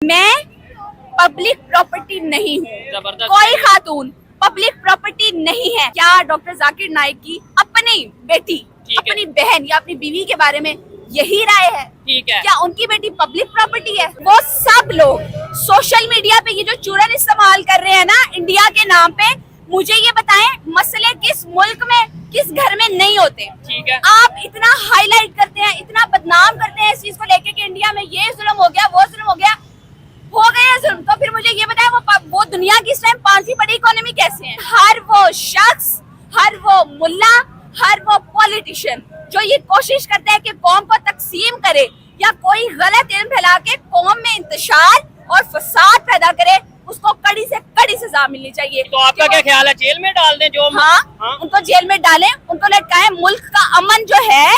मैं public property नहीं हूँ, जबरदस्त। कोई खातून पब्लिक प्रॉपर्टी नहीं है। क्या डॉक्टर जाकिर नाइक की अपनी बेटी, ठीक है। अपनी बहन या अपनी बीवी के बारे में यही राय है? ठीक है। क्या उनकी बेटी पब्लिक प्रॉपर्टी है? वो सब लोग सोशल मीडिया पे ये जो चूरन इस्तेमाल कर रहे हैं ना इंडिया के नाम पे, मुझे ये बताएं मसले किस मुल्क में, किस घर में नहीं होते? ठीक है। आप इतना हाईलाइट करते हैं, इतना बदनाम करते हैं इस चीज को लेके कि इंडिया में ये जुल्म हो गया, वो जुल्म हो गया जुल्म। तो फिर मुझे ये बताएं वो दुनिया की इस टाइम 5वीं बड़ी इकोनॉमी कैसे है? हर वो शख्स, हर वो मुल्ला, हर वो पॉलिटिशियन जो ये कोशिश करता है कि कौम को तकसीम करे या कोई गलत इल्म फैला के कौम में इंतशार और फसाद पैदा करे, उसको कड़ी से कड़ी सजा मिलनी चाहिए। तो आपका क्या ख्याल है, जेल में डाल दें जो? हाँ, उनको जेल में डालें, उनको लटकाएं। मुल्क का अमन जो है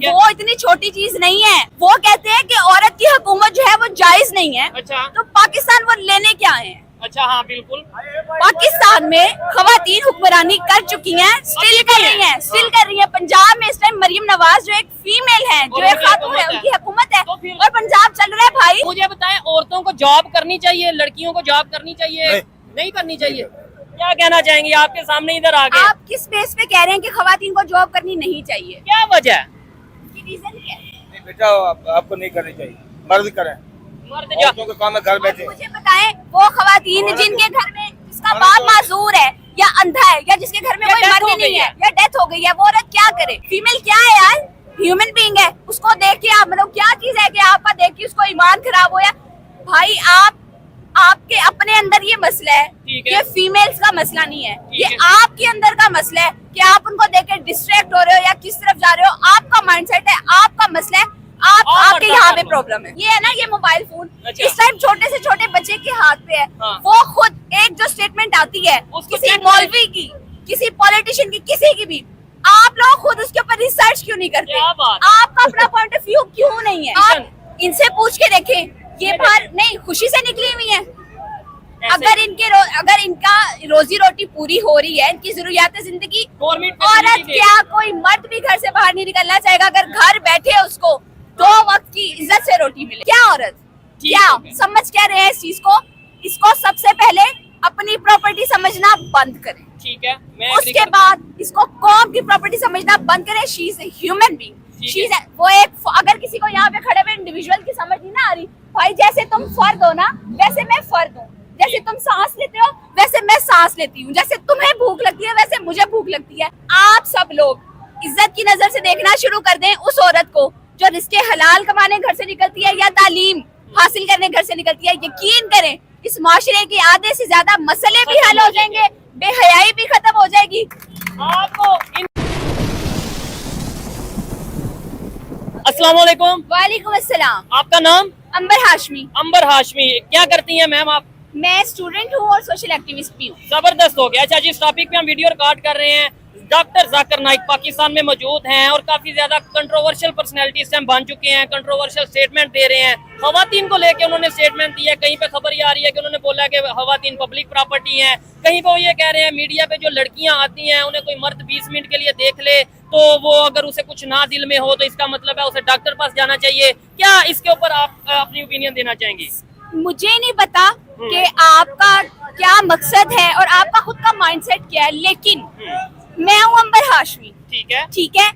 वो इतनी छोटी चीज नहीं है। वो कहते हैं कि औरत की हुकूमत जो है वो जायज नहीं है। अच्छा। तो पाकिस्तान वो लेने क्या है? अच्छा, हाँ बिल्कुल। पाकिस्तान में खवातीन हुक्मरानी कर चुकी हैं, स्टिल कर रही हैं, स्टिल कर रही हैं। पंजाब में इस टाइम मरियम नवाज जो एक फीमेल है, जो एक खातून है, उनकी हुकूमत है और पंजाब चल रहा है। भाई मुझे बताएं, औरतों को जॉब करनी चाहिए, लड़कियों को जॉब करनी चाहिए, नहीं करनी चाहिए? क्या कहना चाहेंगे? आपके सामने इधर आ गए। आप किस बेस पे कह रहे हैं कि खवातीन को जॉब करनी नहीं चाहिए? क्या वजह? रीजन क्या है? नहीं बेटा, आपको नहीं करनी चाहिए, मर्द करें। मर्द औरतों के काम में घर बैठे। मुझे बताएं वो खवातीन जिनके घर में जिसका बाप माजूर है या अंधा है या जिसके घर में या कोई death मर्द हो नहीं गई है है। या डेथ हो गई है, वो औरत क्या करे? फीमेल क्या है यार? ह्यूमन बीइंग है। उसको देख के आप मतलब क्या चीज है कि आपका देख के उसको ईमान खराब हो? या भाई आपके अपने अंदर ये मसला है, ठीक है। ये फीमेल्स का मसला नहीं है, ठीक ये है। आपके अंदर का मसला है कि आप उनको देख के डिस्ट्रैक्ट हो रहे हो या किस तरफ जा रहे हो। आपका माइंडसेट है, आपका मसला है, आपके यहाँ पे प्रॉब्लम है। ये है ना, ये मोबाइल फोन अच्छा। इस टाइम छोटे से छोटे बच्चे के हाथ पे है। हाँ। वो खुद एक जो स्टेटमेंट आती है उसको किसी check मौलवी की, किसी पॉलिटिशियन की, किसी की भी, आप लोग खुद उसके ऊपर रिसर्च क्यों नहीं करते? क्या बात? आपका अपना पॉइंट ऑफ व्यू क्यों नहीं है? आप इनसे पूछ के देखें, ये बाहर नहीं खुशी से निकली हुई है। अगर अगर इनका रोजी रोटी पूरी हो रही है, इनकी जरूरियात जिंदगी, गवर्नमेंट औरत क्या कोई मर्द भी घर से बाहर नहीं निकलना चाहेगा अगर घर बैठे उसको 2 वक्त की इज्जत से रोटी मिले? क्या औरत, क्या समझ क्या रहे हैं इस चीज को? इसको सबसे पहले अपनी प्रॉपर्टी समझना बंद करें। ठीक है, मैं उसके बाद इसको कौम की प्रॉपर्टी समझना बंद करें। She is a human being, she is वो एक, अगर किसी को यहाँ पे खड़े हुए इंडिविजुअल की समझ नहीं ना आ रही, भाई जैसे तुम फर्द हो ना वैसे मैं फर्द हूँ, जैसे तुम सांस लेते हो वैसे मैं सांस लेती हूँ, जैसे तुम्हें भूख लगती है वैसे मुझे भूख लगती है। आप सब लोग इज्जत की नजर से देखना शुरू कर दें उस औरत को जो रिश्ते हलाल कमाने घर से निकलती है या तालीम हासिल करने घर से निकलती है। यकीन करें इस माशरे के आधे से ज्यादा मसले भी हल हो जाएंगे, बेहयाई भी खत्म हो जाएगी। आपको अस्सलाम वालेकुम। वालेकुम अस्सलाम। आपका नाम? अंबर हाशमी। अंबर हाशमी। क्या करती हैं मैम आप? मैं स्टूडेंट हूँ और सोशल एक्टिविस्ट भी हूँ। जबरदस्त हो गया। अच्छा, जिस टॉपिक पे हम वीडियो रिकॉर्ड कर रहे हैं, डॉक्टर जाकिर नाइक पाकिस्तान में मौजूद हैं और काफी ज्यादा कंट्रोवर्शियल पर्सनैलिटी से हम बन चुके हैं, कंट्रोवर्शियल स्टेटमेंट दे रहे हैं। खवातीन को लेके उन्होंने स्टेटमेंट दिया है। कहीं पे खबर ये आ रही है कि उन्होंने बोला कि खवातीन पब्लिक प्रॉपर्टी हैं, कहीं पे वो ये कह रहे हैं मीडिया पे जो लड़कियां आती हैं उन्हें कोई मर्द 20 मिनट के लिए देख ले तो वो अगर उसे कुछ ना दिल में हो तो इसका मतलब है उसे डॉक्टर पास जाना चाहिए। क्या इसके ऊपर आप अपनी ओपिनियन देना चाहेंगे? मुझे नहीं पता कि आपका क्या मकसद है और आपका खुद का माइंडसेट क्या है, लेकिन मैं हूँ अंबर हाशमी। ठीक है, ठीक है,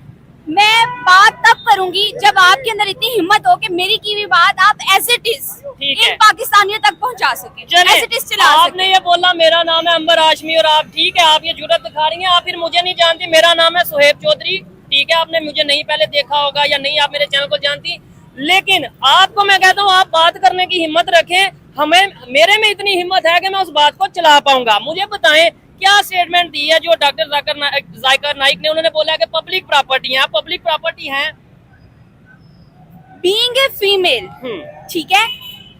मैं बात तब करूंगी जब आपके अंदर इतनी हिम्मत हो कि मेरी की हुई बात आप एज इट इज इन पाकिस्तानियों तक पहुंचा सके, एज इट इज चला सके। आपने ये बोला मेरा नाम है अंबर हाशमी और आप, ठीक है, आप ये जुर्रत दिखा रही हैं, आप फिर मुझे नहीं जानती। मेरा नाम है सुहेब चौधरी, ठीक है, आपने मुझे नहीं पहले देखा होगा या नहीं आप मेरे चैनल को जानती, लेकिन आपको मैं कहता हूँ आप बात करने की हिम्मत रखें। मेरे में इतनी हिम्मत है कि मैं उस बात को चला पाऊंगा। मुझे बताएं क्या स्टेटमेंट दी है जो डॉक्टर जाकिर नाइक ने? उन्होंने बोला कि पब्लिक प्रॉपर्टी है, पब्लिक प्रॉपर्टी है बीइंग ए फीमेल। ठीक है,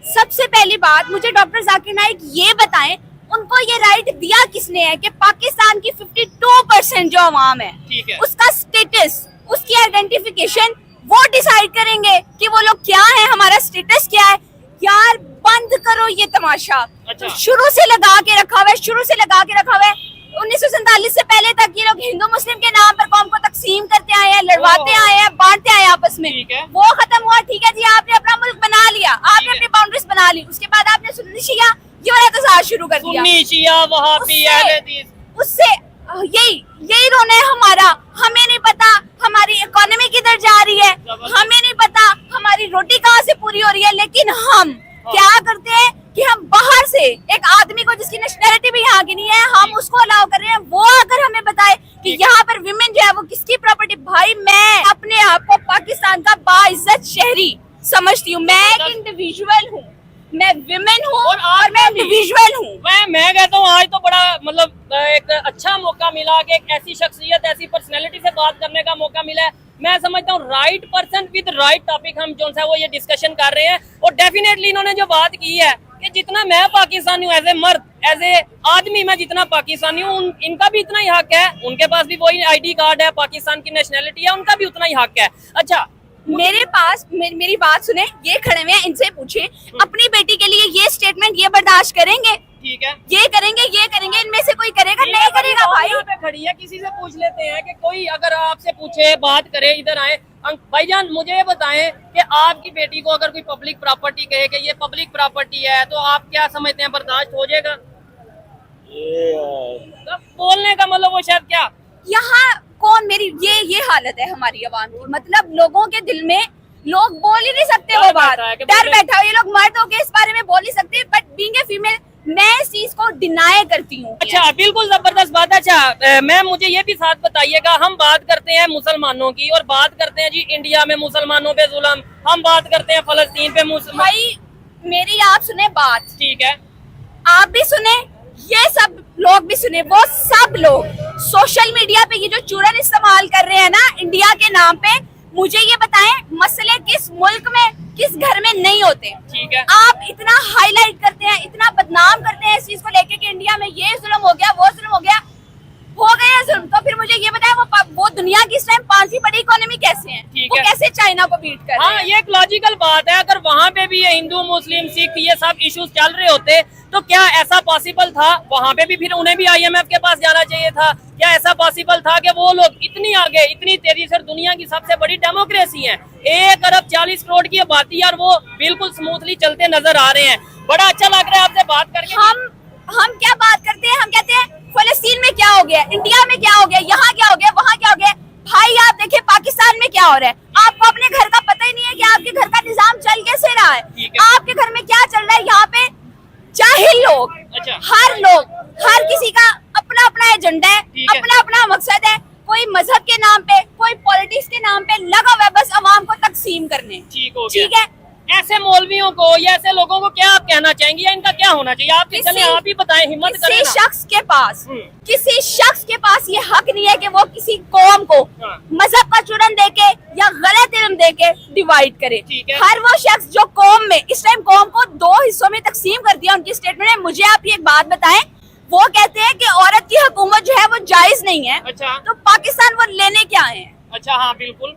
सबसे पहली बात मुझे डॉक्टर जाकिर नाइक ये बताएं उनको ये राइट दिया किसने है कि पाकिस्तान की 52% जो अवाम है, ठीक है, उसका स्टेटस, उसकी आइडेंटिफिकेशन वो डिसाइड करेंगे कि वो लोग क्या है, हमारा स्टेटस क्या है। यार बंद करो ये तमाशा। अच्छा। शुरू से लगा के रखा हुआ है, शुरू से लगा के रखा हुआ है। 1947 से पहले तक ये लोग हिंदू मुस्लिम के नाम पर कौम को तकसीम करते आए हैं, लड़वाते आए हैं, बांटते आए आपस में। ठीक है। वो खत्म हुआ, ठीक है जी, आपने अपना मुल्क बना लिया, आपने अपनी बाउंड्रीज बना ली, उसके बाद आपने सुन्नी शिया ये वाला तसाद शुरू कर दिया। सुन्नी शिया वहाबी अहले हदीस, उससे यही रोना है हमारा। हमें नहीं पता हमारी इकोनॉमी किधर जा रही है, हमें नहीं पता हमारी रोटी कहाँ से पूरी हो रही है, लेकिन हम क्या करते हैं कि हम बाहर से एक आदमी को जिसकी नेशनैलिटी भी यहाँ की नहीं है, हम उसको अलाउ कर रहे हैं। वो अगर हमें बताए कि यहाँ पर विमेन जो है वो किसकी प्रॉपर्टी, भाई मैं अपने आप को पाकिस्तान का बाइज्जत शहरी समझती हूँ। मैं एक इंडिविजुअल हूँ, मैं विमेन हूँ और मैं इंडिविजुअल हूँ। मैं कहता हूँ आज तो बड़ा मतलब एक अच्छा मौका मिला कि एक ऐसी शख्सियत, ऐसी पर्सनैलिटी से बात करने का मौका मिला है। मैं समझता हूँ right person with right topic हम जो है वो ये डिस्कशन कर रहे हैं। और डेफिनेटली इन्होंने जो बात की है कि जितना मैं पाकिस्तानी हूँ एज ए मर्द, एज ए आदमी, मैं जितना पाकिस्तानी हूँ इनका भी इतना ही हक है, उनके पास भी वही ID कार्ड है, पाकिस्तान की नेशनैलिटी है, उनका भी उतना ही हक है। अच्छा मेरे पास मेरी बात सुने, ये खड़े हुए हैं, इनसे पूछे अपनी बेटी के लिए ये स्टेटमेंट ये बर्दाश्त करेंगे? ठीक है, ये करेंगे, इनमें से कोई करेगा? नहीं करेगा भाई। पे खड़ी है, किसी से पूछ लेते हैं कि कोई अगर आपसे पूछे, बात करे, इधर आए। भाईजान मुझे ये बताएं कि आपकी बेटी को अगर कोई पब्लिक प्रॉपर्टी कहे कि ये पब्लिक प्रॉपर्टी है, तो आप क्या समझते हैं, बर्दाश्त हो जाएगा? तो बोलने का मतलब वो शायद क्या, यहाँ कौन मेरी ये हालत है हमारी आवाम की, मतलब लोगों के दिल में लोग बोल ही नहीं सकते वो बात, डर बैठा है। ये लोग मर्द होके इस बारे में बोल नहीं सकते, बट बीइंग ए फीमेल मैं इस चीज को डिनाई करती हूँ। अच्छा बिल्कुल जबरदस्त बात है। अच्छा मैम मुझे ये भी साथ बताइएगा, हम बात करते हैं मुसलमानों की और बात करते हैं जी इंडिया में मुसलमानों पे जुल्म, हम बात करते हैं फलस्तीन पे भाई मेरी आप सुने बात, ठीक है, आप भी सुने, ये सब लोग भी सुने, वो सब लोग सोशल मीडिया पे ये जो चूरन इस्तेमाल कर रहे हैं ना इंडिया के नाम पे, मुझे ये बताएं मसले किस मुल्क में किस घर में नहीं होते? ठीक है, आप इतना हाईलाइट करते हैं, इतना बदनाम करते हैं इस चीज को लेके कि इंडिया में ये जुल्म हो गया, वो जुल्म हो गया, हो गया जुल्म। तो फिर मुझे ये बताएं वो दुनिया की इस टाइम 5वीं बड़ी इकोनॉमी कैसे है, वो कैसे चाइना को बीट कर रहे हैं? हाँ ये एक लॉजिकल बात है। अगर वहाँ पे भी ये हिंदू मुस्लिम सिख ये सब इश्यूज चल रहे होते तो क्या ऐसा पॉसिबल था वहाँ पे भी फिर उन्हें भी IMF के पास जाना चाहिए था? क्या ऐसा पॉसिबल था कि वो लोग इतनी आगे इतनी तेजी से दुनिया की सबसे बड़ी डेमोक्रेसी है, 1 अरब 40 करोड़ की आबादी और वो बिल्कुल स्मूथली चलते नजर आ रहे हैं? बड़ा अच्छा लग रहा है आपसे बात करके। हम क्या बात करते हैं, हम कहते हैं फलस्तीन में क्या हो गया, इंडिया में क्या हो गया, यहाँ क्या हो गया, वहाँ क्या हो गया। भाई आप देखिए पाकिस्तान में क्या हो रहा है, आपको अपने घर का पता ही नहीं है कि आपके घर का निजाम चल कैसे रहा है, आपके घर में क्या चल रहा है। यहाँ पे जाहिल लोग, अच्छा। हर किसी का अपना अपना एजेंडा है, अपना अपना मकसद है, कोई मजहब के नाम पे, कोई पॉलिटिक्स के नाम पे लगा हुआ है बस अवाम को तकसीम करने। ठीक है, ऐसे मौलवियों को या ऐसे लोगों को क्या आप कहना चाहेंगे या इनका क्या होना चाहिए? आप चलिए आप ही बताएं, हिम्मत करें ना। किसी शख्स के पास ये हक नहीं है कि वो किसी कौम को मजहब का चूरन देके या गलत इल्म देके डिवाइड करे। हर वो शख्स जो कौम में इस टाइम कौम को 2 हिस्सों में तकसीम कर दिया उनकी स्टेटमेंट है। मुझे आप ये एक बात बताएं, वो कहते हैं कि औरत की हुकूमत जो है वो जायज नहीं है। अच्छा। तो पाकिस्तान वो लेने क्या आए हैं? अच्छा हाँ बिल्कुल,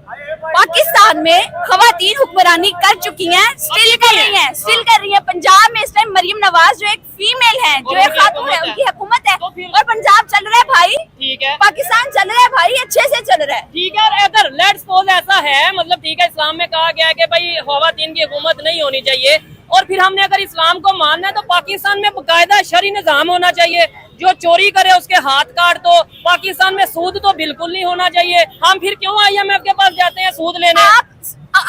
पाकिस्तान में खवातीन हुक्मरानी कर चुकी हैं, स्टिल कर रही हैं। पंजाब में इस टाइम मरियम नवाज जो एक फीमेल है, जो एक खातून है, उनकी हुकूमत है और पंजाब चल रहा है भाई। ठीक है, पाकिस्तान चल रहा है भाई, अच्छे से चल रहा है। ठीक है। अगर लेट्स सपोज ऐसा है, मतलब ठीक है, इस्लाम में कहा गया है कि भाई खवातीन की हुकूमत नहीं होनी चाहिए, और फिर हमने अगर इस्लाम को मानना है तो पाकिस्तान में बाकायदा शरई निजाम होना चाहिए। जो चोरी करे उसके हाथ काट दो। पाकिस्तान में सूद तो बिल्कुल नहीं होना चाहिए। हम फिर क्यों IMF के पास जाते हैं सूद लेने?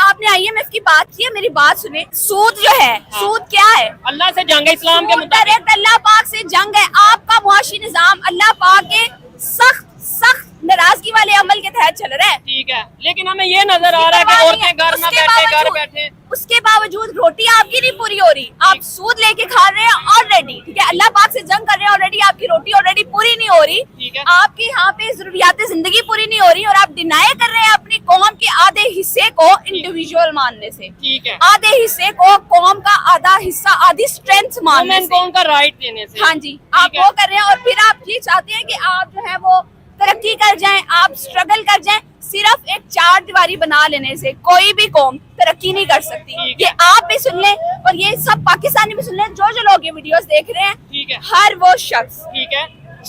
आपने IMF की बात की है, मेरी बात सुने। सूद जो है, सूद क्या है? अल्लाह से जंग है, इस्लाम के मुताबिक अल्लाह पाक से जंग है। आपका मुआशी निजाम अल्लाह पाक के सख्त नाराजगी वाले अमल के तहत चल रहा है। ठीक है, लेकिन हमें ये नजर आ रहा है कि औरतें घर बैठे, उसके बावजूद रोटी आपकी नहीं पूरी हो रही, आप सूद लेके खा रहे हैं ऑलरेडी। ठीक है, अल्लाह पाक से जंग कर रहे हैं ऑलरेडी, आपकी रोटी ऑलरेडी पूरी नहीं हो रही। ठीक है, आपकी यहाँ पे जरूरियात जिंदगी पूरी नहीं हो रही और आप डिनाई कर रहे हैं अपनी कौम के आधे हिस्से को इंडिविजुअल मानने से। ठीक है, आधे हिस्से को कौम का आधा हिस्सा, आधी स्ट्रेंथ मानने से, उनका राइट देने से। हाँ जी, आप वो कर रहे हैं और फिर आप ये चाहते हैं कि आप जो है वो तरक्की कर जाएं, आप स्ट्रगल कर जाएं। सिर्फ एक 4 दीवारी बना लेने से कोई भी कौम तरक्की नहीं कर सकती। ये आप भी सुन लें और ये सब पाकिस्तानी भी सुन लें, जो लोग ये वीडियोस देख रहे हैं। ठीक है, हर वो शख्स, ठीक है,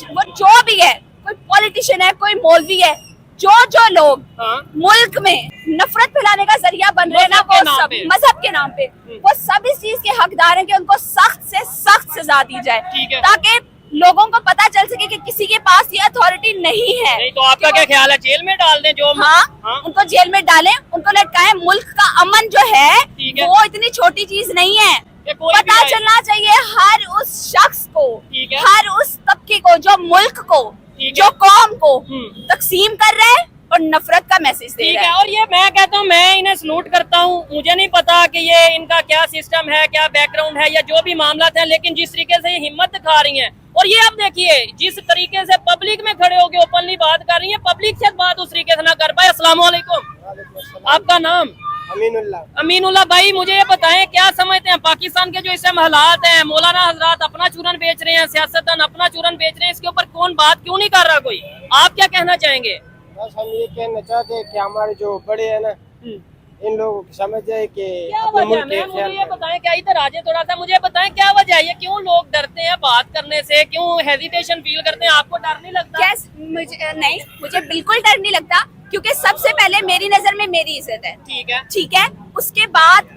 वो जो भी है, कोई पॉलिटिशियन है, कोई मौलवी है, जो लोग हाँ। मुल्क में नफरत फैलाने का जरिया बन रहे हैं ना, मजहब के वो नाम सब पे। मजहब के नाम पे, वो सब इस चीज के हकदार हैं कि उनको सख्त से सख्त सजा दी जाए, ठीक है। ताकि लोगों को पता चल सके कि किसी के पास ये अथॉरिटी नहीं है। नहीं तो आपका क्या ख्याल है, जेल में डाल दें जो हाँ, उनको जेल में डालें, उनको लटकाएं। मुल्क का अमन जो है ठीक है। वो इतनी छोटी चीज नहीं है। ये कोई भी पता आए। चलना चाहिए हर उस शख्स को, ठीक है। हर उस तबके को जो मुल्क को, ठीक है। जो कौम को हम्म। तकसीम कर रहे हैं और नफरत का मैसेज दे ठीक रहा है। है। और ये मैं कहता हूँ, मैं इन्हें सलूट करता हूँ। मुझे नहीं पता कि ये इनका क्या सिस्टम है, क्या बैकग्राउंड है या जो भी मामला है, लेकिन जिस तरीके से ये हिम्मत दिखा रही हैं, और ये आप देखिए जिस तरीके से पब्लिक में खड़े होकर ओपनली बात कर रही है, पब्लिक से बात उस तरीके से ना कर पाए। अस्सलाम वालेकुम, आपका नाम? अमीनुल्लाह भाई, मुझे ये बताएं क्या समझते हैं पाकिस्तान के जो इस समय हालात हैं, मौलाना हजरात अपना चूरन बेच रहे हैं, सियासतदान अपना चूरन बेच रहे हैं, इसके ऊपर कौन बात क्यों नहीं कर रहा कोई? आप क्या कहना चाहेंगे? बस हम ये कहना चाहते हैं कि हमारे जो बड़े हैं ना, इन लोगों को समझ जाए कि क्या अपने वजह मुल्क है? के मुझे ख्याल ये करें। बताएं, क्या इधर आजे थोड़ा सा, मुझे बताएं क्या वजह है, ये क्यों लोग डरते हैं बात करने से, क्यों हेजिटेशन फील करते हैं? आपको डर नहीं लगता? नहीं, मुझे बिल्कुल डर नहीं लगता, क्योंकि सबसे पहले मेरी नजर में मेरी इज्जत है, ठीक है। ठीक है। उसके बाद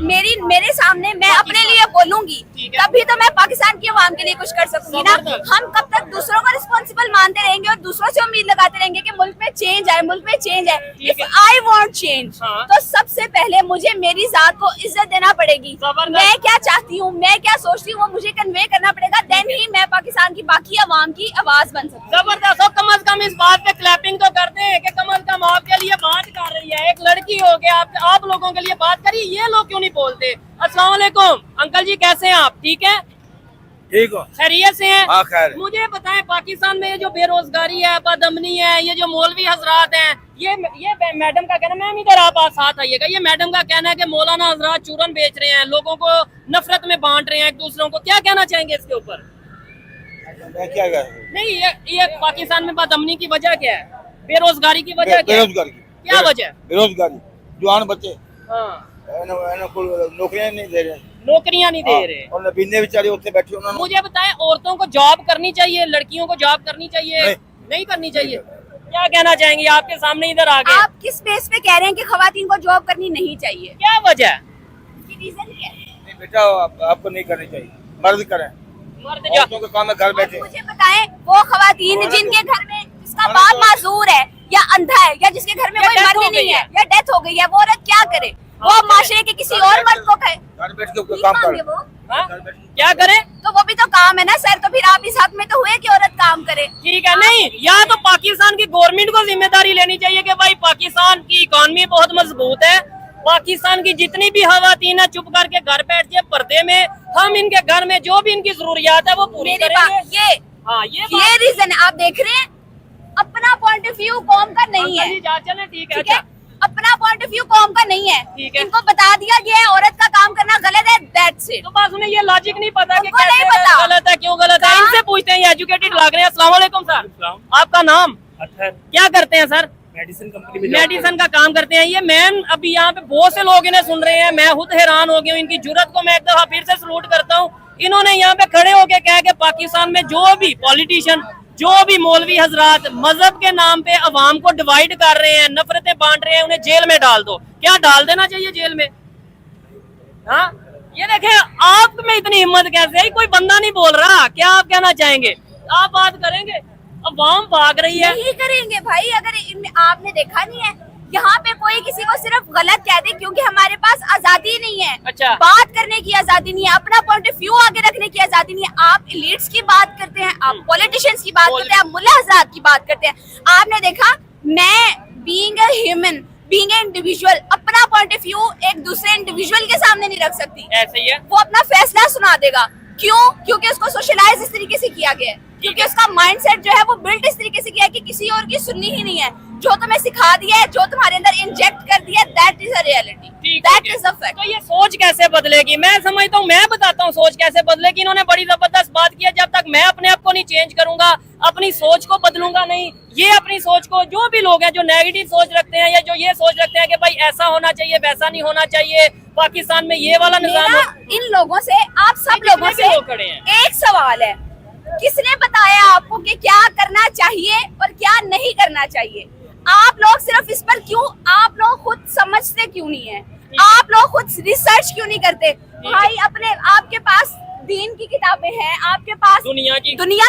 मेरे सामने मैं अपने लिए बोलूंगी, ठीक है। तभी तो मैं पाकिस्तान की आवाम के लिए कुछ कर सकूंगी ना। जबरदस्त। हम कब तक दूसरों को रिस्पॉन्सिबल मानते रहेंगे और दूसरों से उम्मीद लगाते रहेंगे कि मुल्क में चेंज आए, मुल्क में चेंज आए। ठीक इफ है। आई वांट चेंज, हाँ। तो सबसे पहले मुझे मेरी जात को इज्जत देना पड़ेगी। जबरदस्त। मैं क्या चाहती हूँ, मैं क्या सोचती हूँ, वो मुझे कन्वे करना पड़ेगा, देन ही मैं पाकिस्तान की बाकी आवाम की आवाज बन सकती हूँ। जबरदस्त। और कम से कम इस बात पे क्लैपिंग तो करते हैं कि कम से कम आपके लिए बात कर रही है, एक लड़की हो गया, आप लोगों के लिए बात करी, ये लोग क्यों नहीं बोलते? अस्सलाम वालेकुम अंकल जी, कैसे हैं आप? ठीक है, ठीक हो? खैरियत से हैं? हाँ, खैर है। मुझे बताएं, पाकिस्तान में ये जो बेरोजगारी है, बदअमनी है, ये जो मौलवी हजरात हैं, ये मैडम का कहना, मैम इधर आप साथ आइएगा, ये मैडम का कहना है कि मौलाना हजरात चूरन बेच रहे हैं, लोगों को नफरत में बांट रहे हैं एक दूसरों को, क्या कहना चाहेंगे इसके ऊपर? मैं क्या करूँ? नहीं, ये पाकिस्तान में बदअमनी की वजह क्या है, बेरोजगारी की वजह क्या है? बेरोजगारी की क्या वजह है? बेरोजगारी, जवान बच्चे हाँ, नौकरियां नहीं दे रहे, नौकरियां नहीं दे रहे। और नबीने बेचारे उत्थे बैठे, उन्होंने मुझे बताएं, औरतों को जॉब करनी चाहिए, लड़कियों को जॉब करनी चाहिए, नहीं। नहीं करनी चाहिए? क्या कहना चाहेंगे? आपके सामने इधर आ गए, आप किस बेस पे कह रहे हैं कि खवातीन को जॉब करनी नहीं चाहिए? क्या वजह है? इसकी रीजन क्या है? नहीं बेटा, आपको नहीं करनी चाहिए, मर्द करें। मर्द जा औरतों का काम है घर बैठे। मुझे बताएं, वो खवातीन जिनके घर में जिसका बाप माजूर है या अंधा है या जिसके घर में या कोई death मर्द हो ही नहीं गई है है। या डेथ हो गई है, वो औरत क्या करे? वो हाँ, माशरे के किसी और मर्द को कहे, घर बैठ के भीख काम मांगे कर। वो, हाँ? क्या करे? तो वो भी तो काम है ना सर। तो फिर आप इस हक में तो हुए कि औरत काम करे। ठीक है, नहीं, या तो पाकिस्तान की गवर्नमेंट को जिम्मेदारी लेनी चाहिए कि भाई पाकिस्तान की इकोनॉमी बहुत मजबूत है, पाकिस्तान की जितनी भी खवातीन है चुप करके घर बैठ के पर्दे में, हम इनके घर में जो भी इनकी जरूरियात है वो पूरी मेरी करेंगे। बात हाँ, ये रीजन है। आप देख रहे हैं, अपना पॉइंट ऑफ व्यू कौम का नहीं है, ठीक है, ठीक है? अच्छा, अपना पॉइंट ऑफ व्यू कौम का नहीं है। ठीक है। इनको बता दिया गया है औरत का काम करना गलत है, दैट्स इट। तो बस उन्हें ये लॉजिक नहीं पता कि उनको नहीं कैसे पता। गलत है, क्यों गलत है, हाँ। इनसे पूछते हैं, ये एजुकेटेड लग रहे हैं। अस्सलाम वालेकुम सर, आपका नाम? क्या करते हैं सर? मेडिसिन कंपनी में मेडिसिन का काम करते हैं। ये मैम अभी यहाँ पे बहुत से लोग इन्हें सुन रहे हैं, मैं खुद हैरान हो गया हूँ, इनकी जुर्रत को मैं एक दफा फिर से सलूट करता हूँ। इन्होंने यहाँ पे खड़े होके कहा कि पाकिस्तान में जो भी पॉलिटिशियन, जो भी मौलवी हजरात मजहब के नाम पे अवाम को डिवाइड कर रहे हैं, नफरतें बांट रहे हैं, उन्हें जेल में डाल दो। क्या डाल देना चाहिए जेल में? हाँ, ये देखें, आप में इतनी हिम्मत कैसे है? कोई बंदा नहीं बोल रहा, क्या आप कहना चाहेंगे? आप बात करेंगे, अवाम भाग रही है। नहीं करेंगे भाई। अगर आपने देखा नहीं है, यहाँ पे कोई किसी को सिर्फ गलत कह दे, क्योंकि हमारे पास आजादी नहीं है। अच्छा। बात करने की आजादी नहीं है, अपना पॉइंट ऑफ व्यू आगे रखने की आजादी नहीं है। आप एलिट्स की बात करते हैं, आप पॉलिटिशियंस की बात करते हैं, आप मुल्ला हजरात की बात करते हैं। आपने देखा, मैं being a human, being a individual, अपना पॉइंट ऑफ व्यू एक दूसरे इंडिविजुअल के सामने नहीं रख सकती। ऐसे ही है। वो अपना फैसला सुना देगा। क्यों? क्योंकि उसको सोशलाइज इस तरीके से किया गया है, क्योंकि उसका माइंडसेट जो है वो बिल्ट इस तरीके से किया है कि किसी और की सुननी ही नहीं है। जो तुम्हें सिखा दिया है, जो तुम्हारे अंदर इंजेक्ट कर दिया है, that is a reality, that is a fact. तो ये सोच कैसे बदलेगी? मैं समझता हूँ, मैं बताता हूँ सोच कैसे बदलेगी। इन्होंने बड़ी जबरदस्त बात की है, जब तक मैं अपने आप को नहीं चेंज करूंगा, अपनी सोच को बदलूंगा नहीं, ये अपनी सोच को, जो भी लोग हैं जो नेगेटिव सोच रखते हैं या जो ये सोच रखते हैं कि भाई ऐसा होना चाहिए, वैसा नहीं होना चाहिए, पाकिस्तान में ये वाला निजाम मेरा इन लोगों से, आप सब लोगों जितने भी से लोग खड़े हैं। एक सवाल है, किसने बताया आपको कि क्या करना चाहिए और क्या नहीं करना चाहिए? आप लोग सिर्फ इस पर क्यों, आप लोग खुद समझते क्यों नहीं है, आप लोग खुद रिसर्च क्यों नहीं करते? भाई अपने, आपके पास दीन की किताबें हैं, आपके पास दुनिया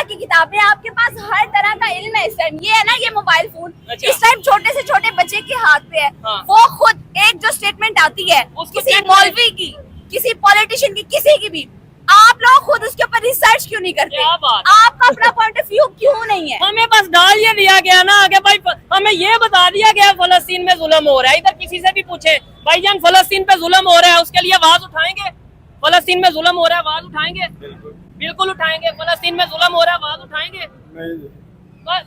की किताबें, आपके पास हर तरह का इल्म है इस टाइम। ये है ना, ये मोबाइल फोन अच्छा। इस टाइम छोटे से छोटे बच्चे के हाथ पे है। हाँ। वो खुद एक जो स्टेटमेंट आती है उसको किसी check मौलवी की, किसी पॉलिटिशियन की, किसी की भी, आप लोग खुद उसके ऊपर रिसर्च क्यों नहीं करते? क्या बात? आपका अपना पॉइंट ऑफ व्यू क्यों नहीं है? हमें बस डाल ये दिया गया ना कि भाई हमें ये बता दिया गया फलस्तीन में जुल्म हो रहा है। इधर किसी से भी पूछे भाईजान फलस्तीन पे जुल्म हो रहा है, उसके लिए आवाज उठाएंगे? फलस्तीन में जुल्म हो रहा है, आवाज उठाएंगे? बिल्कुल उठाएंगे। फलस्तीन में जुल्म हो रहा है, आवाज उठाएंगे?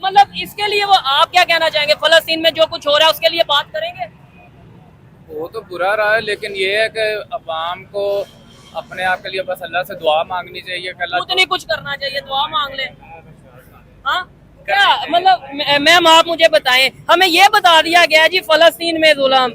मतलब इसके लिए वो आप क्या कहना चाहेंगे? फलस्तीन में जो कुछ हो रहा है उसके लिए बात करेंगे? वो तो बुरा रहा है, लेकिन ये है कि अवाम को अपने आप के लिए बस अल्लाह से दुआ मांगनी चाहिए कि अल्लाह खुद नहीं कुछ करना चाहिए, दुआ मांग ले। हाँ क्या मतलब, मैम आप मुझे बताएं, हमें ये बता दिया गया जी फलस्तीन में जुल्म,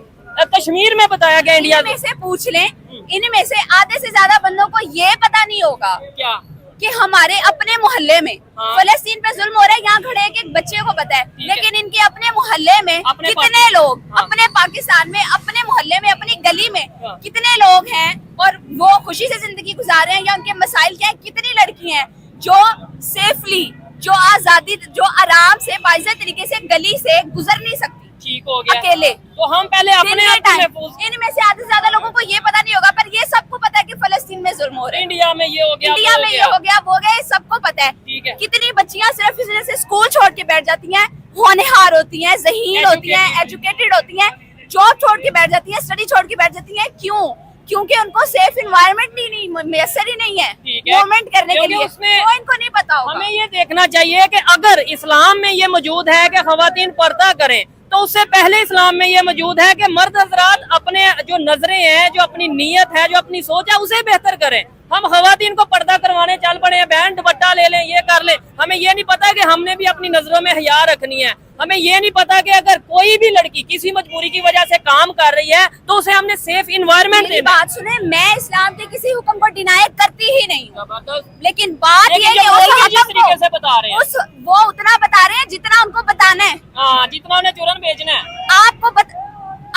कश्मीर में बताया गया इंडिया इनमें से पूछ लें, इनमें से आधे से ज्यादा बंदों को ये पता नहीं होगा क्या कि हमारे अपने मोहल्ले में हाँ। फलस्तीन पे जुल्म हो रहा है। यहाँ खड़े एक बच्चे को पता है, लेकिन इनके अपने मोहल्ले में अपने कितने लोग, हाँ। अपने पाकिस्तान में, अपने मोहल्ले में, अपनी गली में हाँ। कितने लोग हैं और वो खुशी से जिंदगी गुजार रहे हैं, या उनके मसाइल क्या है? कितनी लड़कियां हैं जो सेफली, जो आजादी, जो आराम से बाइज़्ज़त तरीके से गली से गुजर नहीं सकती ठीक हो गया अकेले। तो हम पहले अपने आप को महफूज, इनमें से आधे से ज्यादा लोगों को ये पता नहीं होगा, पर ये सबको पता है कि फलस्तीन में जुल्म हो रहा है, इंडिया में ये हो गया, इंडिया में ये हो गया, वो गया, ये सबको पता है। ठीक है। कितनी बच्चियां सिर्फ इस वजह से स्कूल छोड़ के बैठ जाती हैं, होनहार होती हैं, ज़हीन होती हैं, एजुकेटेड होती हैं, जॉब छोड़ के बैठ जाती हैं, स्टडी छोड़ के बैठ जाती हैं। क्यों? क्योंकि उनको सेफ इन्वायरमेंट नहीं मैसर ही नहीं है मूवमेंट करने के लिए, वो इनको नहीं पता होगा। हमें ये देखना चाहिए कि अगर इस्लाम में ये मौजूद है कि खवातीन पर्दा करें, तो उससे पहले इस्लाम में ये मौजूद है कि मर्द हजरात अपने जो नजरें हैं, जो अपनी नीयत है, जो अपनी सोच है, उसे बेहतर करें। हम खवातीन को पर्दा करवाने चल पड़े हैं, बैंड दुपट्टा ले लें, ये कर लें। हमें ये नहीं पता कि हमने भी अपनी नजरों में हया रखनी है। हमें ये नहीं पता कि अगर कोई भी लड़की किसी मजबूरी की वजह से काम कर रही है तो उसे हमने सेफ इन्वायरमेंट मेरी बात सुने, मैं इस्लाम के किसी हुक्म को डिनाई करती ही नहीं हूँ, लेकिन बात ये है जिस तरीके से बता रहे हैं वो उतना बता रहे हैं जितना उनको बताना है। हाँ, जितना उन्हें चूरन भेजना है।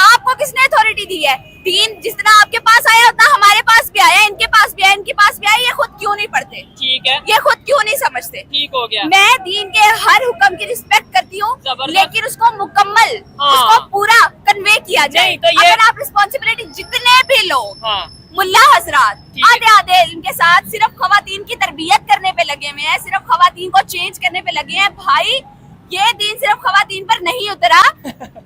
आपको किसने अथॉरिटी दी है? दीन जितना आपके पास आया उतना हमारे पास भी आया, इनके पास भी आया, इनके पास भी आया। ये खुद क्यों नहीं पढ़ते? ठीक है, ये खुद क्यों नहीं समझते? ठीक हो गया। मैं दीन के हर हुक्म की रिस्पेक्ट करती हूँ, लेकिन उसको मुकम्मल, उसको पूरा कन्वे किया जाए। तो ये अगर आप रिस्पॉन्सिबिलिटी, जितने भी लोग हाँ, मुल्ला हजरात आधे इनके साथ सिर्फ खवातीन की तरबियत करने पे लगे हुए हैं, सिर्फ खवातीन को चेंज करने पे लगे हैं, भाई ये दीन सिर्फ खवातीन पर नहीं उतरा,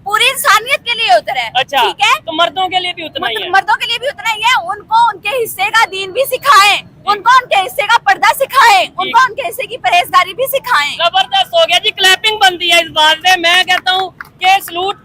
पूरी इंसानियत के लिए उतरा है। अच्छा, ठीक है, तो मर्दों के लिए भी उतना ही है। मर्दों के लिए भी उतना ही है। उनको उनके हिस्से का दीन भी सिखाएं, उनको उनके हिस्से का पर्दा सिखाएं, उनको उनके हिस्से की परहेजगारी भी सिखाएं। जबरदस्त हो गया जी, क्लैपिंग बनती है इस बात से। मैं कहता हूँ कि सलूट,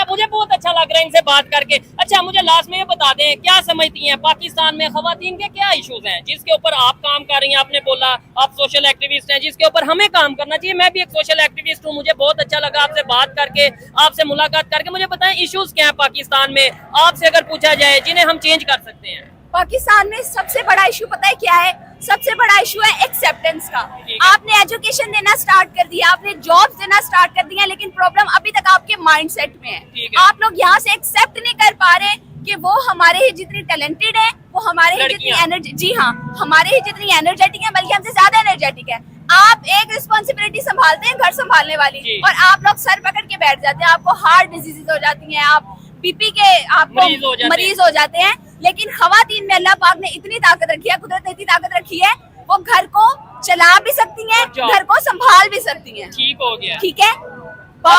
मुझे बहुत अच्छा लग रहा है इनसे बात करके। अच्छा, मुझे लास्ट में ये बता दें, क्या समझती हैं पाकिस्तान में खवातीन के क्या इश्यूज हैं जिसके ऊपर आप काम कर रही हैं? आपने बोला आप सोशल एक्टिविस्ट हैं, जिसके ऊपर हमें काम करना चाहिए। मैं भी एक सोशल एक्टिविस्ट हूँ, मुझे बहुत अच्छा लगा आपसे बात करके, आपसे मुलाकात करके। मुझे बताएं इश्यूज क्या है पाकिस्तान में, आपसे अगर पूछा जाए, जिन्हें हम चेंज कर सकते हैं? पाकिस्तान में सबसे बड़ा इशू पता है क्या है? सबसे बड़ा इशू है एक्सेप्टेंस का। आपने एजुकेशन देना स्टार्ट कर दिया, आपने जॉब्स देना स्टार्ट कर दिया, लेकिन प्रॉब्लम अभी तक आपके माइंडसेट में है। आप लोग यहाँ से एक्सेप्ट नहीं कर पा रहे कि वो हमारे ही जितनी टैलेंटेड है, वो हमारे ही जितनी एनर्जी, जी हाँ, हमारे ही जितनी एनर्जेटिक है, बल्कि हमसे ज्यादा एनर्जेटिक है। आप एक रिस्पॉन्सिबिलिटी संभालते हैं घर संभालने वाली, और आप लोग सर पकड़ के बैठ जाते हैं। आपको हार्ट डिजीजेज हो जाती हैं, आप बीपी के आपको मरीज हो जाते हैं। लेकिन खवातीन में अल्लाह पाक ने इतनी ताकत रखी है, कुदरत ने इतनी ताकत रखी है, वो घर को चला भी सकती हैं, घर को संभाल भी सकती हैं। ठीक हो गया, ठीक है।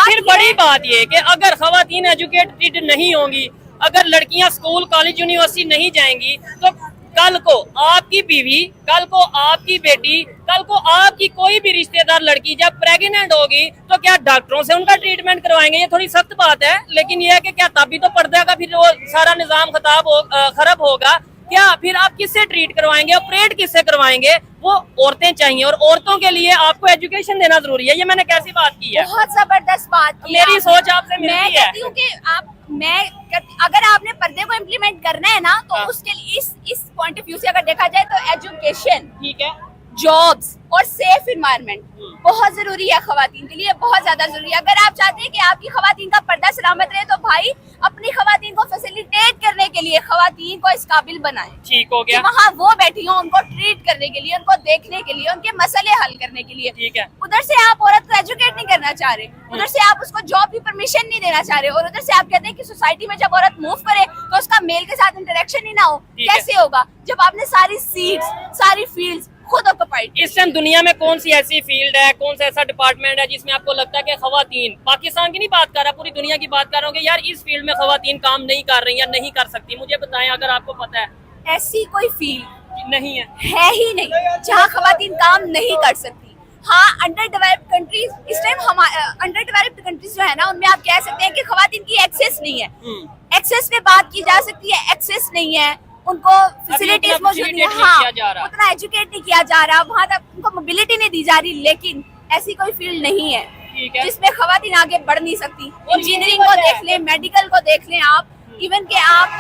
फिर बड़ी बात ये कि अगर खवातीन एजुकेटेड नहीं होंगी, अगर लड़कियां स्कूल कॉलेज यूनिवर्सिटी नहीं जाएंगी, तो कल को आपकी बीवी, कल को आपकी बेटी, कल को आपकी कोई भी रिश्तेदार लड़की जब प्रेग्नेंट होगी तो क्या डॉक्टरों से उनका ट्रीटमेंट करवाएंगे? ये थोड़ी सख्त बात है, लेकिन ये है कि क्या तभी तो पर्दा का फिर वो सारा निजाम खराब होगा क्या? फिर आप किससे ट्रीट करवाएंगे, ऑपरेट किससे करवाएंगे? वो औरतें चाहिए, और औरतों के लिए आपको एजुकेशन देना जरूरी है। ये मैंने कैसी बात की है? बहुत जबरदस्त बात की। मेरी सोच आपसे मिलती है। मैं कहती हूँ कि अगर आपने पर्दे को इम्प्लीमेंट करना है ना, तो उसके लिए इस पॉइंट ऑफ व्यू से अगर देखा जाए तो एजुकेशन, ठीक है, जॉब्स और सेफ इन्वायरमेंट बहुत जरूरी है खवातीन के लिए, बहुत ज्यादा जरूरी है। अगर आप चाहते हैं कि आपकी खवातीन का पर्दा सलामत रहे तो भाई अपनी खवातीन को फैसिलिटेट करने के लिए खवातीन को इस काबिल बनाएं ठीक हो गया। वहाँ वो बैठी हो उनको ट्रीट करने के लिए, उनको देखने के लिए, उनके मसले हल करने के लिए। ठीक है। उधर से आप औरत को एजुकेट नहीं करना चाह रहे, उधर से आप उसको जॉब की परमिशन नहीं देना चाह रहे, और उधर से आप कहते हैं कि सोसाइटी में जब औरत मूव करे तो उसका मेल के साथ इंटरेक्शन ही ना हो। ठीक है। कैसे होगा जब आपने सारी सीट्स, सारी फील्ड्स खुद ऑक्युपाइड। इस टाइम दुनिया में कौन सी ऐसी फील्ड है, कौन सा ऐसा डिपार्टमेंट है जिसमें आपको लगता है कि खवातीन, पाकिस्तान की नहीं बात कर रहा, पूरी दुनिया की बात कर रहा हूँ कि यार इस फील्ड में खवातीन काम नहीं कर रही या नहीं कर सकती? मुझे बताएं अगर आपको पता है। ऐसी कोई फील्ड नहीं है ही नहीं जहाँ खवातीन काम नहीं कर सकती। हाँ, अंडर डेवलप्ड कंट्रीज, इस टाइम हम अंडर डेवलप्ड कंट्रीज जो है ना उनमें आप कह सकते हैं कि खवातीन की एक्सेस नहीं है। एक्सेस पे बात की जा सकती है, एक्सेस नहीं है, उनको फैसिलिटीज मौजूद नहीं है, हाँ उतना एजुकेट नहीं किया जा रहा, वहाँ तक उनको मोबिलिटी नहीं दी जा रही। लेकिन ऐसी कोई फील्ड नहीं है जिसमें खवातीन आगे बढ़ नहीं सकती। इंजीनियरिंग को देख लें, मेडिकल को देख लें, आप इवन के आप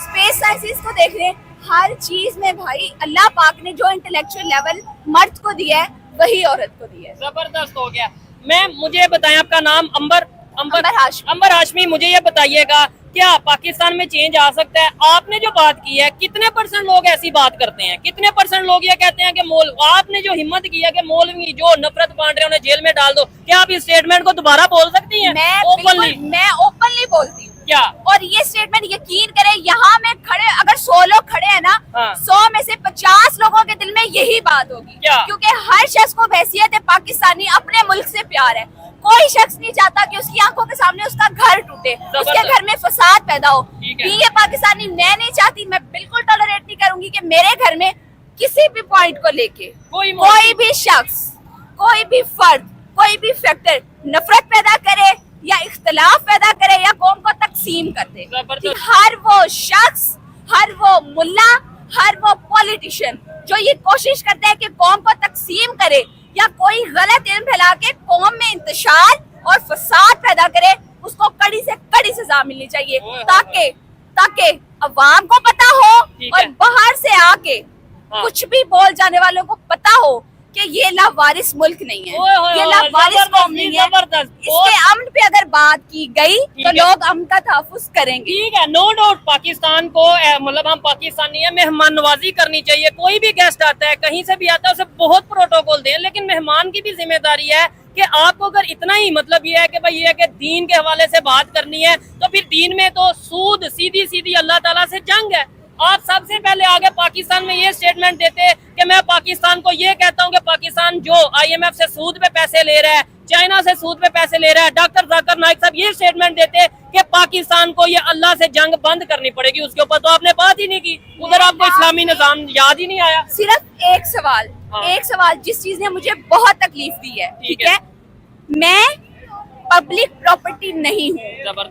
स्पेस साइंसेस को देख लें, हर चीज में भाई अल्लाह पाक ने जो इंटेलेक्चुअल लेवल मर्द को दिया है वही औरत को दिया है। जबरदस्त हो गया। मुझे बताएं आपका नाम? अंबर हाशमी। मुझे ये बताइएगा क्या पाकिस्तान में चेंज आ सकता है? आपने जो बात की है, कितने % लोग ऐसी बात करते हैं? कितने % लोग ये कहते हैं कि आपने जो हिम्मत की है कि मौलवी जो नफरत बांट रहे हैं उन्हें जेल में डाल दो, क्या आप इस स्टेटमेंट को दोबारा बोल सकती हैं? मैं ओपनली बोलती हूँ क्या? और ये स्टेटमेंट यकीन करें, यहाँ में खड़े अगर 100 लोग खड़े हैं ना, 100 में से 50 लोगों के दिल में यही बात होगी। क्योंकि हर शख्स को हैसियत है पाकिस्तानी अपने मुल्क से प्यार है। कोई शख्स नहीं चाहता कि उसकी आंखों के सामने उसका घर टूटे, उसके घर में फसाद पैदा हो। ये पाकिस्तानी मैं नहीं चाहती, मैं बिल्कुल टॉलरेट नहीं करूंगी कि मेरे घर में किसी भी पॉइंट को लेके कोई भी शख्स, कोई भी फर्द, कोई भी फैक्टर नफरत पैदा करे या इख्तलाफ पैदा करे या कौम को तकसीम कर दे। कि हर वो शख्स, हर वो मुल्ला, हर वो पॉलिटिशियन जो ये कोशिश करता है कि कौम को तकसीम करे या कोई गलत इल्म फैला के कौम में इंतशार और फसाद पैदा करे, उसको कड़ी से कड़ी सजा मिलनी चाहिए ताकि अवाम को पता हो और बाहर से आके कुछ भी बोल जाने वालों को पता हो कि ये लावारिस मुल्क नहीं है, ये लावारिस कौम नहीं है। इसके अमन पे अगर बात की गई तो लोग अमन का तहफ़्फ़ुज़ करेंगे। ठीक है, नो डाउट पाकिस्तान को मतलब हम पाकिस्तानी है, मेहमान नवाजी करनी चाहिए। कोई भी गेस्ट आता है, कहीं से भी आता है, उसे बहुत प्रोटोकॉल दें, लेकिन मेहमान की भी जिम्मेदारी है कि आपको अगर इतना ही मतलब ये है कि भाई ये है कि दीन के हवाले से बात करनी है तो फिर दीन में तो सूद सीधी अल्लाह ताला से जंग है। आप सबसे पहले आगे पाकिस्तान में ये स्टेटमेंट देते कि मैं पाकिस्तान को ये कहता हूँ कि पाकिस्तान जो IMF से सूद पे पैसे ले रहा है, चाइना से सूद पे पैसे ले रहा है, डॉक्टर जाकिर नाइक साहब ये स्टेटमेंट देते कि पाकिस्तान को ये अल्लाह से जंग बंद करनी पड़ेगी, उसके ऊपर तो आपने बात ही नहीं की। उधर आपको इस्लामी निजाम याद ही नहीं आया। सिर्फ एक सवाल जिस चीज ने मुझे बहुत तकलीफ दी है, ठीक है, मैं पब्लिक प्रॉपर्टी नहीं हूँ,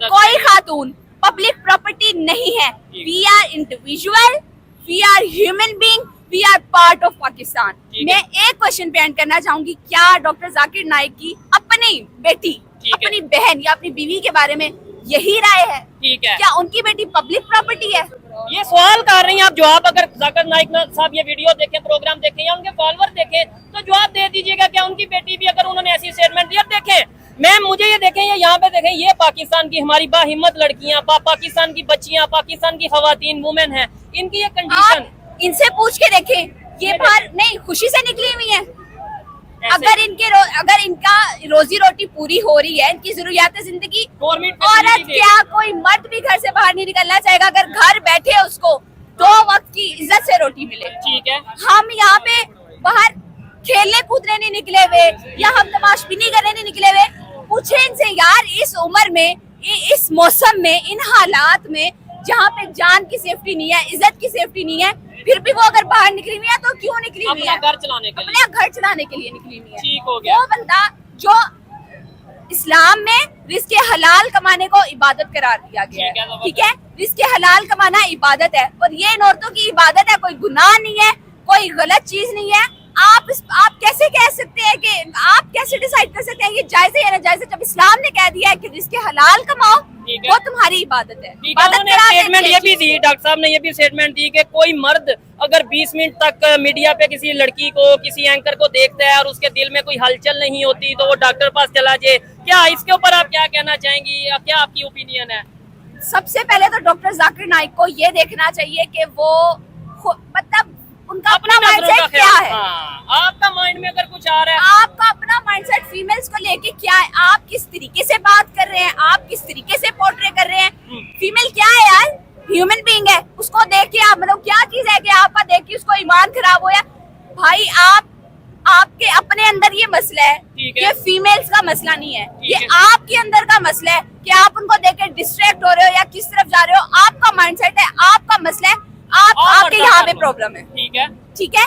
कोई खातून पब्लिक प्रॉपर्टी नहीं है। We are individual, we are human being, we are part of Pakistan. मैं एक क्वेश्चन पे एंड करना चाहूंगी, क्या डॉक्टर जाकिर नाइक की अपनी बेटी, अपनी बहन या अपनी बीवी के बारे में यही राय है? ठीक है, क्या उनकी बेटी पब्लिक प्रॉपर्टी है? ये सवाल कर रही हैं आप, जवाब अगर जाकिर नाइक साहब ये वीडियो देखें, प्रोग्राम देखें या उनके फॉलोअर देखें तो जवाब दे दीजिएगा। क्या उनकी बेटी भी अगर उन्होंने ऐसी स्टेटमेंट दिया? देखें मैम, मुझे ये देखें, ये यहाँ पे देखें, ये पाकिस्तान की हमारी बाहिम्मत लड़कियां, पाकिस्तान की बच्चियां, पाकिस्तान की खवातीन, वुमेन हैं, इनकी ये कंडीशन इनसे पूछ के देखें, ये बाहर नहीं खुशी से निकली हुई है। अगर इनका रोजी रोटी पूरी हो रही है, इनकी जरूरियात जिंदगी, औरत क्या कोई मर्द भी घर से बाहर नहीं निकलना चाहेगा अगर घर बैठे उसको 2 वक्त की इज्जत से रोटी मिले? ठीक है, हम यहाँ पे बाहर खेलने कूदने नहीं निकले हुए या हम तमाशबीनी करने नहीं निकले हुए। पूछे इनसे यार, इस उम्र में, इस मौसम में, इन हालात में जहाँ पे जान की सेफ्टी नहीं है, इज्जत की सेफ्टी नहीं है, फिर भी वो अगर बाहर निकली हुई है तो क्यों निकली हुई है? अपना घर चलाने के लिए निकली हुई है। ठीक हो गया। वो बंदा जो इस्लाम में रिस्क हलाल कमाने को इबादत करार दिया गया है, ठीक है, रिस्क हलाल कमाना इबादत है और ये इन औरतों की इबादत है, कोई गुनाह नहीं है, कोई गलत चीज नहीं है। आप कैसे कह सकते हैं कि आप कैसे डिसाइड कर सकते हैं ये जायज है या नाजायज है जब इस्लाम ने कह दिया है कि रिस्क हलाल कमाओ? ठीक है। वो तुम्हारी इबादत है। ठीक है, इबादत उन्होंने कराने स्टेटमेंट की ये है भी चीज़। दी, डॉक्टर साहब ने ये भी स्टेटमेंट दी कि कोई मर्द अगर 20 मिनट तक मीडिया पे किसी लड़की को, किसी एंकर को देखता है और उसके दिल में कोई हलचल नहीं होती तो वो डॉक्टर पास चला जाए। क्या इसके ऊपर आप क्या कहना चाहेंगी या क्या आपकी ओपिनियन है? सबसे पहले तो डॉक्टर जाकिर नाइक को ये देखना चाहिए कि वो मतलब उनका अपना अपनी नजरों का माइंडसेट क्या ख्याल, है। हाँ, आपका माइंड में अगर कुछ आ रहा है, आपका अपना माइंडसेट फीमेल्स को लेके क्या है, आप किस तरीके से बात कर रहे हैं, आप किस तरीके से पोर्ट्रे कर रहे हैं। फीमेल क्या है यार, ह्यूमन बीइंग है, उसको देख के आप मतलब क्या चीज है कि आपका देख के उसको ईमान खराब हो या भाई आपके अपने अंदर ये मसला है, ठीक है। ये फीमेल्स का मसला नहीं है, ठीक ये है। आपके अंदर का मसला है कि आप उनको देख के डिस्ट्रैक्ट हो रहे हो या किस तरफ जा रहे हो। आपका माइंडसेट है, आपका मसला है, आपके यहाँ पे प्रॉब्लम है। ठीक है, ठीक है,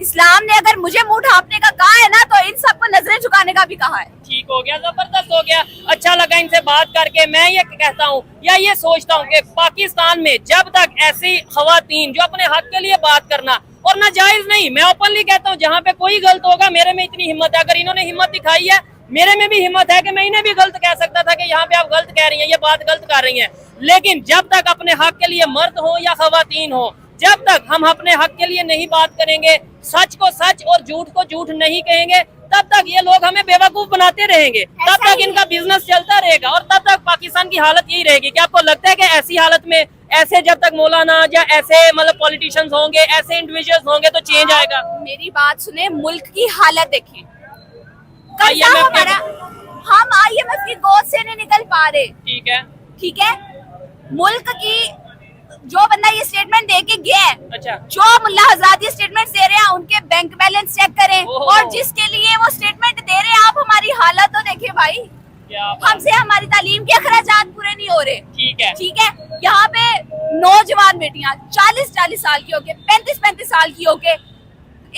इस्लाम ने अगर मुझे मुंह ढांपने का कहा है ना तो इन सबको नजरें झुकाने का भी कहा है। ठीक हो गया, जबरदस्त हो गया, अच्छा लगा इनसे बात करके। मैं ये कहता हूँ या ये सोचता हूँ कि पाकिस्तान में जब तक ऐसी खवातीन जो अपने हक के लिए बात करना और नाजायज नहीं, मैं ओपनली कहता हूँ जहाँ पे कोई गलत होगा, मेरे में इतनी हिम्मत है, अगर इन्होंने हिम्मत दिखाई है मेरे में भी हिम्मत है कि मैं इन्हें भी गलत कह सकता था कि यहाँ पे आप गलत कह रही हैं, ये बात गलत कर रही हैं। लेकिन जब तक अपने हक के लिए मर्द हो या खवातीन हो, जब तक हम अपने हक के लिए नहीं बात करेंगे, सच को सच और झूठ को झूठ नहीं कहेंगे, तब तक ये लोग हमें बेवकूफ बनाते रहेंगे, तब ऐसा तक ही इनका बिजनेस चलता रहेगा और तब तक पाकिस्तान की हालत यही रहेगी। क्या आपको लगता है कि ऐसी हालत में ऐसे जब तक मौलाना या ऐसे मतलब पॉलिटिशियंस होंगे, ऐसे इंडिविजुअल्स होंगे तो चेंज आएगा? मेरी बात सुने, मुल्क की हालत देखें, IMF के- हम IMF की गोद से नहीं निकल पा रहे। ठीक है, ठीक है, मुल्क की जो बंदा ये स्टेटमेंट दे के गया है, अच्छा, जो मुल्ला हजरात ये स्टेटमेंट दे रहे हैं उनके बैंक बैलेंस चेक करें ओहो। और जिसके लिए वो स्टेटमेंट दे रहे हैं आप हमारी हालत तो देखें भाई। क्या बात- हमसे हमारी तालीम के अखराजात पूरे नहीं हो रहे। ठीक है, ठीक है, यहाँ पे नौजवान बेटियां 40-40 साल की होके 35-35 साल की होके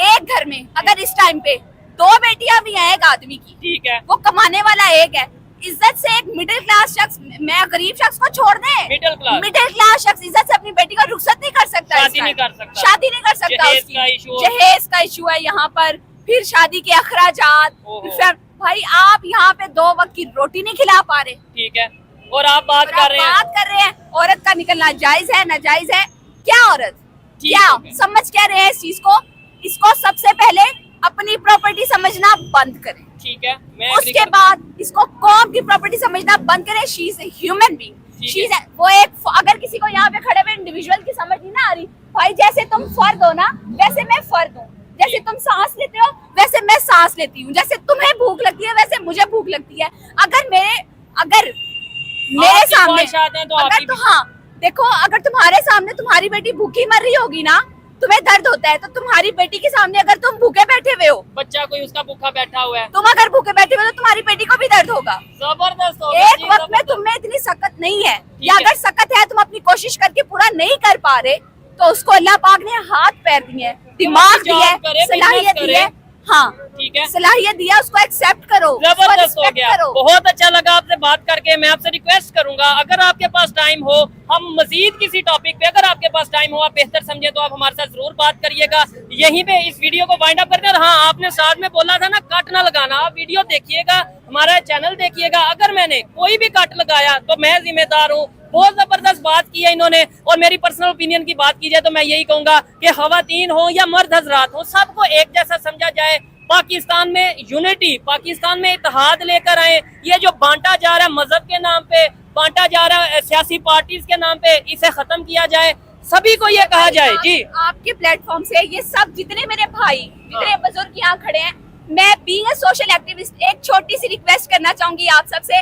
एक घर में अगर इस टाइम पे 2 बेटियां भी हैं एक आदमी की, ठीक है, वो कमाने वाला एक है, इज्जत से एक मिडिल क्लास शख्स, मैं गरीब शख्स को छोड़ दे, मिडिल क्लास शख्स इज्जत से अपनी बेटी को रुखसत नहीं कर सकता, शादी नहीं कर सकता, शादी नहीं कर सकता, जहेज उसकी का इशू, जहेज का इशू है यहाँ पर, फिर शादी के अखराजात, ओहो। भाई आप यहाँ पे 2 वक्त की रोटी नहीं खिला पा रहे ठीक है, और आप बात और आप कर रहे हैं, बात कर रहे हैं औरत का निकलना जायज है नाजायज है। क्या औरत, ठीक क्या हो गया। समझ क्या रहे हैं इस चीज को? इसको सबसे पहले अपनी प्रॉपर्टी समझना बंद करें, ठीक है, मैं agree उसके करता बाद इसको कौम की प्रॉपर्टी समझना बंद करें। She is a human being, ठीक शी इज वो एक, अगर किसी को यहाँ पे खड़े हुए इंडिविजुअल की समझ नहीं ना आ रही, भाई जैसे तुम फर्द हो ना वैसे मैं फर्द हूँ, जैसे तुम सांस लेते हो वैसे मैं सांस लेती हूँ, जैसे तुम्हें भूख लगती है वैसे मुझे भूख लगती है। अगर मेरे आपकी सामने ख्वाहिशात हैं तो अगर आपकी तो भी- हाँ देखो, अगर तुम्हारे सामने तुम्हारी बेटी भूखी मर रही होगी ना, तुम्हें दर्द होता है, तो तुम्हारी बेटी के सामने अगर तुम भूखे बैठे हुए हो, बच्चा कोई उसका भूखा बैठा हुआ है, तुम अगर भूखे बैठे हुए हो तो तुम्हारी बेटी को भी दर्द होगा। जबरदस्त हो गया एक जी, वक्त में जबरदस्त। तुम में इतनी सकत नहीं है, या है। अगर सकत है तुम अपनी कोशिश करके पूरा नहीं कर पा रहे तो उसको अल्लाह पाक ने हाथ पैर दिए, दिमाग जॉब दिया, करे, सलाहियत बिजनेस दी है, करे। हाँ ठीक है, सलाहियत दिया, उसको एक्सेप्ट करो, उसको जबरदस्त हो रिस्पेक्ट गया, करो। बहुत अच्छा लगा आपसे बात करके। मैं आपसे रिक्वेस्ट करूंगा अगर आपके पास टाइम हो, हम मजीद किसी टॉपिक पे अगर आपके पास टाइम हो, आप बेहतर समझे तो आप हमारे साथ जरूर बात करिएगा। यहीं पे इस वीडियो को वाइंड अप करते हैं। और हाँ, आपने साथ में बोला था ना कट ना लगाना, आप वीडियो देखिएगा, हमारा चैनल देखिएगा, अगर मैंने कोई भी कट लगाया तो मैं जिम्मेदार हूँ। बहुत जबरदस्त बात की है इन्होंने, और मेरी पर्सनल ओपिनियन की बात की जाए तो मैं यही कहूंगा कि खवातीन हो या मर्द हजरात हो, सबको एक जैसा समझा जाए। पाकिस्तान में यूनिटी, पाकिस्तान में इत्तेहाद लेकर आए। ये जो बांटा जा रहा है मजहब के नाम पे, बांटा जा रहा है सियासी पार्टीज के नाम पे, इसे खत्म किया जाए, सभी को ये कहा जाए। जी, आपके प्लेटफॉर्म से ये सब जितने मेरे भाई, जितने बुजुर्ग यहाँ खड़े हैं, मैं बीइंग अ सोशल एक्टिविस्ट एक छोटी सी रिक्वेस्ट करना चाहूंगी आप सबसे।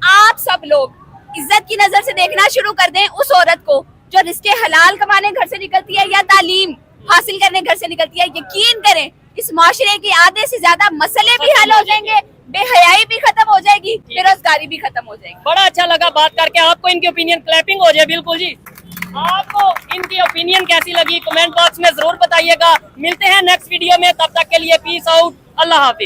आप सब लोग इज्जत की नजर से देखना शुरू कर दें उस औरत को जो रिश्ते हलाल कमाने घर से निकलती है या तालीम हासिल करने घर से निकलती है। यकीन करें इस माशरे के आधे से ज्यादा मसले भी हल हो जाएंगे, बेहयाई भी खत्म हो जाएगी, बेरोजगारी भी खत्म हो जाएगी। बड़ा अच्छा लगा बात करके। आपको इनकी ओपिनियन क्लैपिंग हो जाए। बिल्कुल जी, आपको इनकी ओपिनियन कैसी लगी कमेंट बॉक्स में जरूर बताइएगा। मिलते हैं नेक्स्ट वीडियो में, तब तक के लिए पीस आउट, अल्लाह हाफिज।